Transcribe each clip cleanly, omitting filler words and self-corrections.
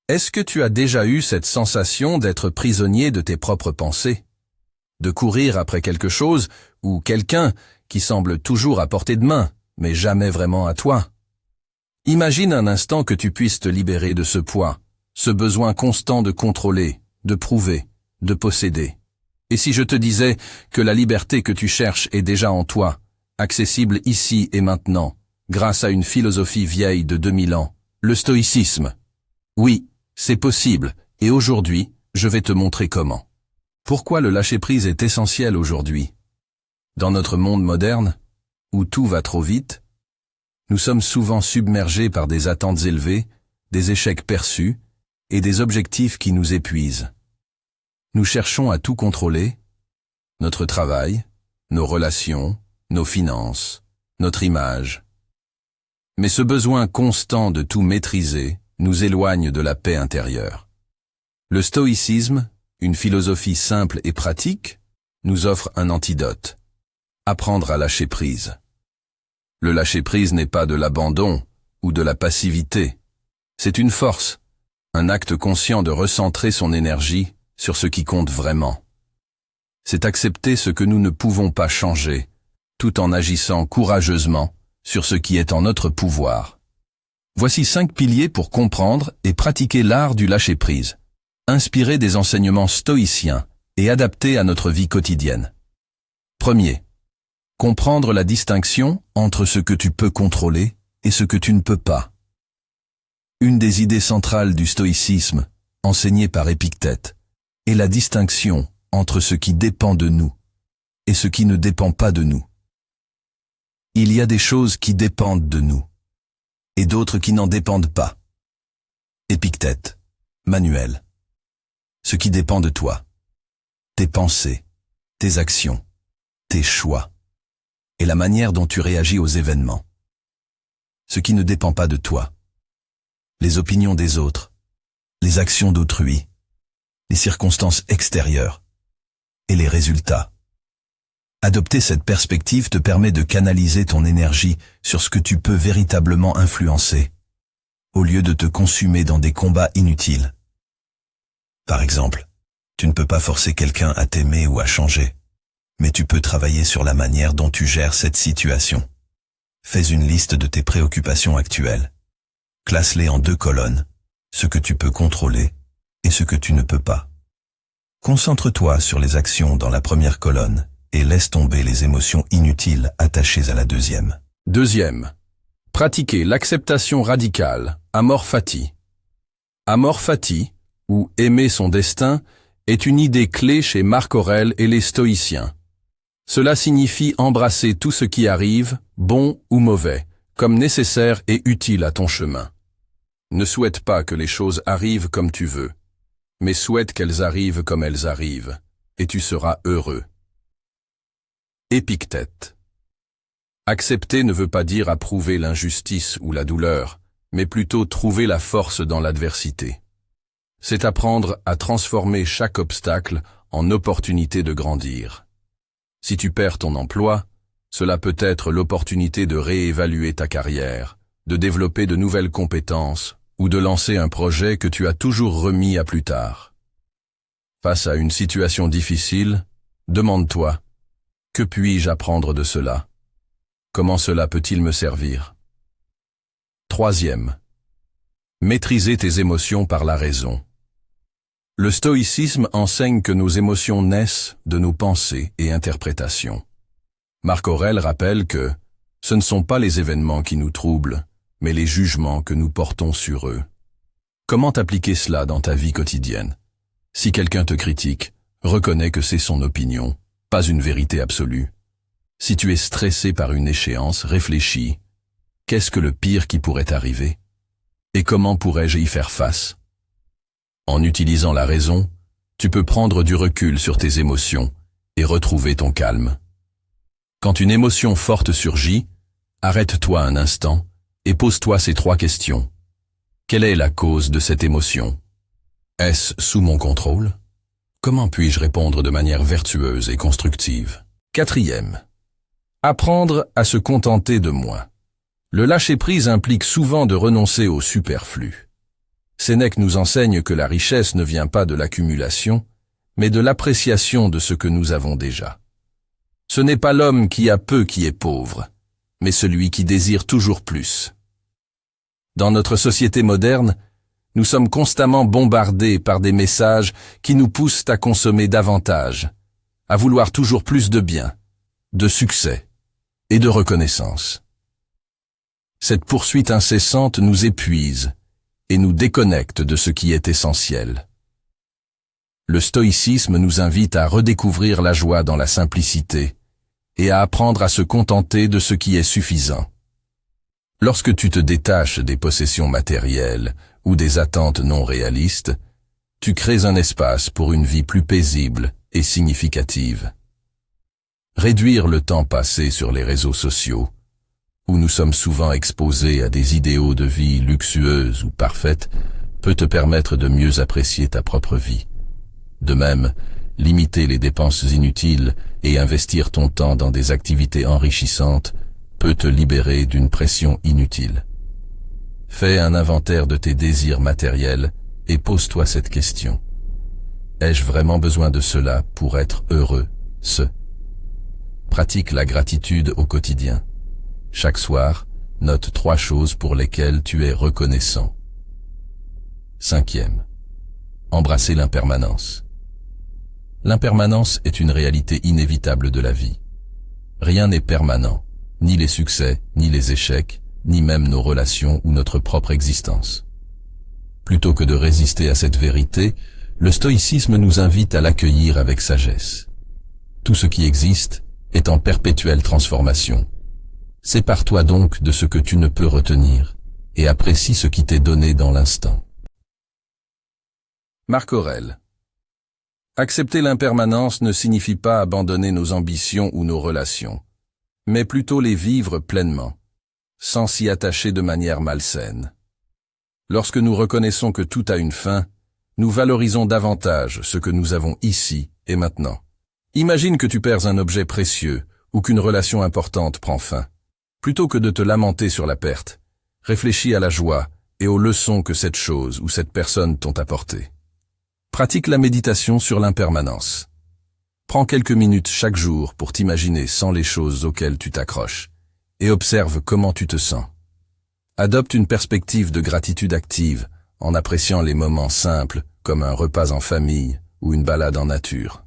Est-ce que tu as déjà eu cette sensation d'être prisonnier de tes propres pensées? De courir après quelque chose ou quelqu'un qui semble toujours à portée de main, mais jamais vraiment à toi? Imagine un instant que tu puisses te libérer de ce poids, ce besoin constant de contrôler, de prouver, de posséder. Et si je te disais que la liberté que tu cherches est déjà en toi, accessible ici et maintenant, grâce à une philosophie vieille de 2000 ans, le stoïcisme? Oui, c'est possible, et aujourd'hui, je vais te montrer comment. Pourquoi le lâcher-prise est essentiel aujourd'hui? Dans notre monde moderne, où tout va trop vite, nous sommes souvent submergés par des attentes élevées, des échecs perçus, et des objectifs qui nous épuisent. Nous cherchons à tout contrôler, notre travail, nos relations, nos finances, notre image. Mais ce besoin constant de tout maîtriser nous éloigne de la paix intérieure. Le stoïcisme, une philosophie simple et pratique, nous offre un antidote. Apprendre à lâcher prise. Le lâcher-prise n'est pas de l'abandon ou de la passivité. C'est une force, un acte conscient de recentrer son énergie sur ce qui compte vraiment. C'est accepter ce que nous ne pouvons pas changer, tout en agissant courageusement sur ce qui est en notre pouvoir. Voici 5 piliers pour comprendre et pratiquer l'art du lâcher-prise, inspirés des enseignements stoïciens et adaptés à notre vie quotidienne. Premier. Comprendre la distinction entre ce que tu peux contrôler et ce que tu ne peux pas. Une des idées centrales du stoïcisme, enseignée par Épictète, est la distinction entre ce qui dépend de nous et ce qui ne dépend pas de nous. Il y a des choses qui dépendent de nous et d'autres qui n'en dépendent pas. Épictète, Manuel. Ce qui dépend de toi, tes pensées, tes actions, tes choix, et la manière dont tu réagis aux événements. Ce qui ne dépend pas de toi, les opinions des autres, les actions d'autrui, les circonstances extérieures et les résultats. Adopter cette perspective te permet de canaliser ton énergie sur ce que tu peux véritablement influencer, au lieu de te consumer dans des combats inutiles. Par exemple, tu ne peux pas forcer quelqu'un à t'aimer ou à changer, mais tu peux travailler sur la manière dont tu gères cette situation. Fais une liste de tes préoccupations actuelles. Classe-les en 2 colonnes, ce que tu peux contrôler et ce que tu ne peux pas. Concentre-toi sur les actions dans la première colonne et laisse tomber les émotions inutiles attachées à la deuxième. Deuxième. Pratiquer l'acceptation radicale, amor fati. Amor fati, ou aimer son destin, est une idée clé chez Marc Aurèle et les stoïciens. Cela signifie embrasser tout ce qui arrive, bon ou mauvais, comme nécessaire et utile à ton chemin. Ne souhaite pas que les choses arrivent comme tu veux, mais souhaite qu'elles arrivent comme elles arrivent, et tu seras heureux. Épictète. Accepter ne veut pas dire approuver l'injustice ou la douleur, mais plutôt trouver la force dans l'adversité. C'est apprendre à transformer chaque obstacle en opportunité de grandir. Si tu perds ton emploi, cela peut être l'opportunité de réévaluer ta carrière, de développer de nouvelles compétences ou de lancer un projet que tu as toujours remis à plus tard. Face à une situation difficile, demande-toi, que puis-je apprendre de cela? Comment cela peut-il me servir? Troisième. Maîtriser tes émotions par la raison. Le stoïcisme enseigne que nos émotions naissent de nos pensées et interprétations. Marc Aurèle rappelle que ce ne sont pas les événements qui nous troublent, mais les jugements que nous portons sur eux. Comment appliquer cela dans ta vie quotidienne? Si quelqu'un te critique, reconnais que c'est son opinion, pas une vérité absolue. Si tu es stressé par une échéance, réfléchis. Qu'est-ce que le pire qui pourrait arriver? Et comment pourrais-je y faire face? En utilisant la raison, tu peux prendre du recul sur tes émotions et retrouver ton calme. Quand une émotion forte surgit, arrête-toi un instant et pose-toi ces 3 questions. Quelle est la cause de cette émotion? Est-ce sous mon contrôle? Comment puis-je répondre de manière vertueuse et constructive? Quatrième. Apprendre à se contenter de moins. Le lâcher-prise implique souvent de renoncer au superflu. Sénèque nous enseigne que la richesse ne vient pas de l'accumulation, mais de l'appréciation de ce que nous avons déjà. Ce n'est pas l'homme qui a peu qui est pauvre, mais celui qui désire toujours plus. Dans notre société moderne, nous sommes constamment bombardés par des messages qui nous poussent à consommer davantage, à vouloir toujours plus de biens, de succès et de reconnaissance. Cette poursuite incessante nous épuise et nous déconnecte de ce qui est essentiel. Le stoïcisme nous invite à redécouvrir la joie dans la simplicité et à apprendre à se contenter de ce qui est suffisant. Lorsque tu te détaches des possessions matérielles ou des attentes non réalistes, tu crées un espace pour une vie plus paisible et significative. Réduire le temps passé sur les réseaux sociaux, où nous sommes souvent exposés à des idéaux de vie luxueuses ou parfaites, peut te permettre de mieux apprécier ta propre vie. De même, limiter les dépenses inutiles et investir ton temps dans des activités enrichissantes peut te libérer d'une pression inutile. Fais un inventaire de tes désirs matériels et pose-toi cette question. Ai-je vraiment besoin de cela pour être heureux, Pratique la gratitude au quotidien. Chaque soir, note 3 choses pour lesquelles tu es reconnaissant. 5e. Embrasser l'impermanence. L'impermanence est une réalité inévitable de la vie. Rien n'est permanent, ni les succès, ni les échecs, ni même nos relations ou notre propre existence. Plutôt que de résister à cette vérité, le stoïcisme nous invite à l'accueillir avec sagesse. Tout ce qui existe est en perpétuelle transformation. Sépare-toi donc de ce que tu ne peux retenir et apprécie ce qui t'est donné dans l'instant. Marc Aurèle. Accepter l'impermanence ne signifie pas abandonner nos ambitions ou nos relations, mais plutôt les vivre pleinement, sans s'y attacher de manière malsaine. Lorsque nous reconnaissons que tout a une fin, nous valorisons davantage ce que nous avons ici et maintenant. Imagine que tu perds un objet précieux ou qu'une relation importante prend fin. Plutôt que de te lamenter sur la perte, réfléchis à la joie et aux leçons que cette chose ou cette personne t'ont apportées. Pratique la méditation sur l'impermanence. Prends quelques minutes chaque jour pour t'imaginer sans les choses auxquelles tu t'accroches et observe comment tu te sens. Adopte une perspective de gratitude active en appréciant les moments simples comme un repas en famille ou une balade en nature.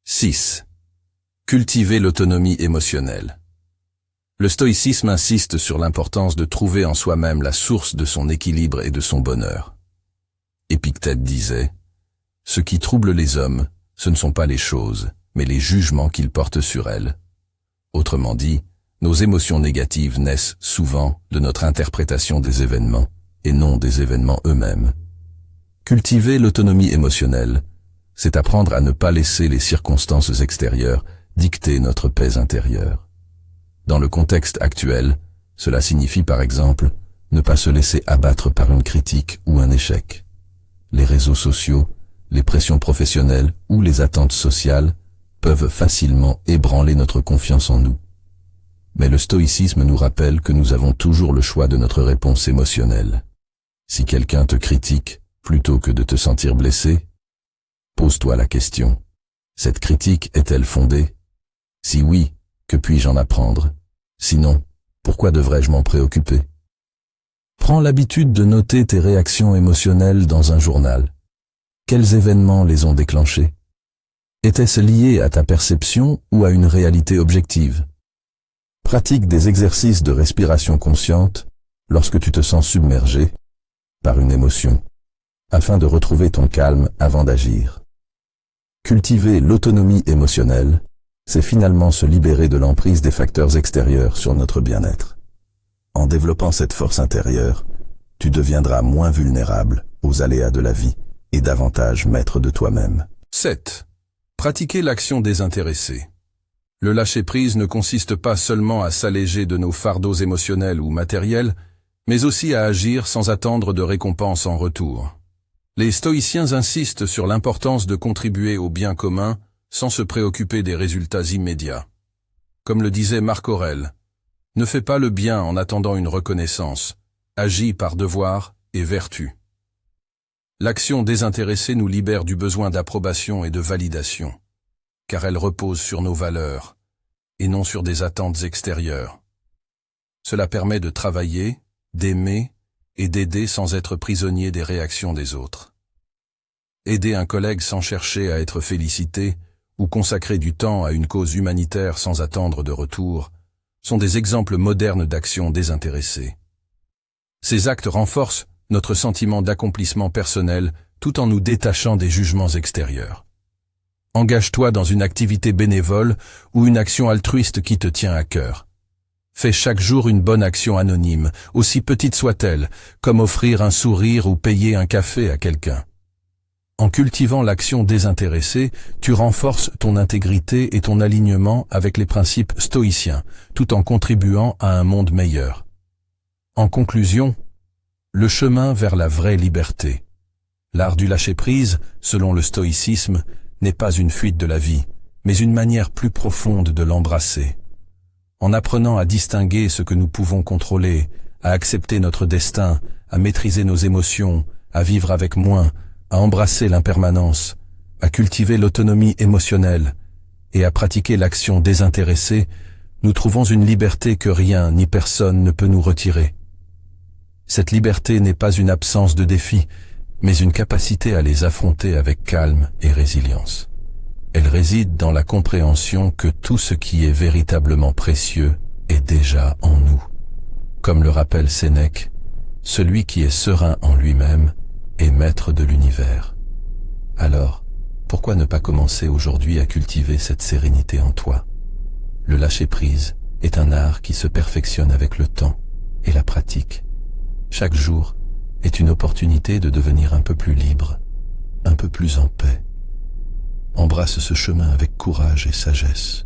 6. Cultiver l'autonomie émotionnelle. Le stoïcisme insiste sur l'importance de trouver en soi-même la source de son équilibre et de son bonheur. Épictète disait « Ce qui trouble les hommes, ce ne sont pas les choses, mais les jugements qu'ils portent sur elles. » Autrement dit, nos émotions négatives naissent souvent de notre interprétation des événements, et non des événements eux-mêmes. Cultiver l'autonomie émotionnelle, c'est apprendre à ne pas laisser les circonstances extérieures dicter notre paix intérieure. Dans le contexte actuel, cela signifie par exemple ne pas se laisser abattre par une critique ou un échec. Les réseaux sociaux, les pressions professionnelles ou les attentes sociales peuvent facilement ébranler notre confiance en nous. Mais le stoïcisme nous rappelle que nous avons toujours le choix de notre réponse émotionnelle. Si quelqu'un te critique, plutôt que de te sentir blessé, pose-toi la question. Cette critique est-elle fondée? Si oui, que puis-je en apprendre? Sinon, pourquoi devrais-je m'en préoccuper? Prends l'habitude de noter tes réactions émotionnelles dans un journal. Quels événements les ont déclenchés? Était-ce lié à ta perception ou à une réalité objective? Pratique des exercices de respiration consciente lorsque tu te sens submergé par une émotion, afin de retrouver ton calme avant d'agir. Cultiver l'autonomie émotionnelle, c'est finalement se libérer de l'emprise des facteurs extérieurs sur notre bien-être. En développant cette force intérieure, tu deviendras moins vulnérable aux aléas de la vie et davantage maître de toi-même. 7. Pratiquer l'action désintéressée. Le lâcher-prise ne consiste pas seulement à s'alléger de nos fardeaux émotionnels ou matériels, mais aussi à agir sans attendre de récompense en retour. Les stoïciens insistent sur l'importance de contribuer au bien commun sans se préoccuper des résultats immédiats. Comme le disait Marc Aurèle, « Ne fais pas le bien en attendant une reconnaissance, agis par devoir et vertu. » L'action désintéressée nous libère du besoin d'approbation et de validation, car elle repose sur nos valeurs, et non sur des attentes extérieures. Cela permet de travailler, d'aimer et d'aider sans être prisonnier des réactions des autres. Aider un collègue sans chercher à être félicité ou consacrer du temps à une cause humanitaire sans attendre de retour sont des exemples modernes d'action désintéressée. Ces actes renforcent notre sentiment d'accomplissement personnel tout en nous détachant des jugements extérieurs. Engage-toi dans une activité bénévole ou une action altruiste qui te tient à cœur. Fais chaque jour une bonne action anonyme, aussi petite soit-elle, comme offrir un sourire ou payer un café à quelqu'un. En cultivant l'action désintéressée, tu renforces ton intégrité et ton alignement avec les principes stoïciens, tout en contribuant à un monde meilleur. En conclusion, le chemin vers la vraie liberté. L'art du lâcher-prise, selon le stoïcisme, n'est pas une fuite de la vie, mais une manière plus profonde de l'embrasser. En apprenant à distinguer ce que nous pouvons contrôler, à accepter notre destin, à maîtriser nos émotions, à vivre avec moins, à embrasser l'impermanence, à cultiver l'autonomie émotionnelle et à pratiquer l'action désintéressée, nous trouvons une liberté que rien ni personne ne peut nous retirer. Cette liberté n'est pas une absence de défis, mais une capacité à les affronter avec calme et résilience. Elle réside dans la compréhension que tout ce qui est véritablement précieux est déjà en nous. Comme le rappelle Sénèque, celui qui est serein en lui-même est maître de l'univers. Alors, pourquoi ne pas commencer aujourd'hui à cultiver cette sérénité en toi? Le lâcher-prise est un art qui se perfectionne avec le temps et la pratique. Chaque jour est une opportunité de devenir un peu plus libre, un peu plus en paix. Embrasse ce chemin avec courage et sagesse.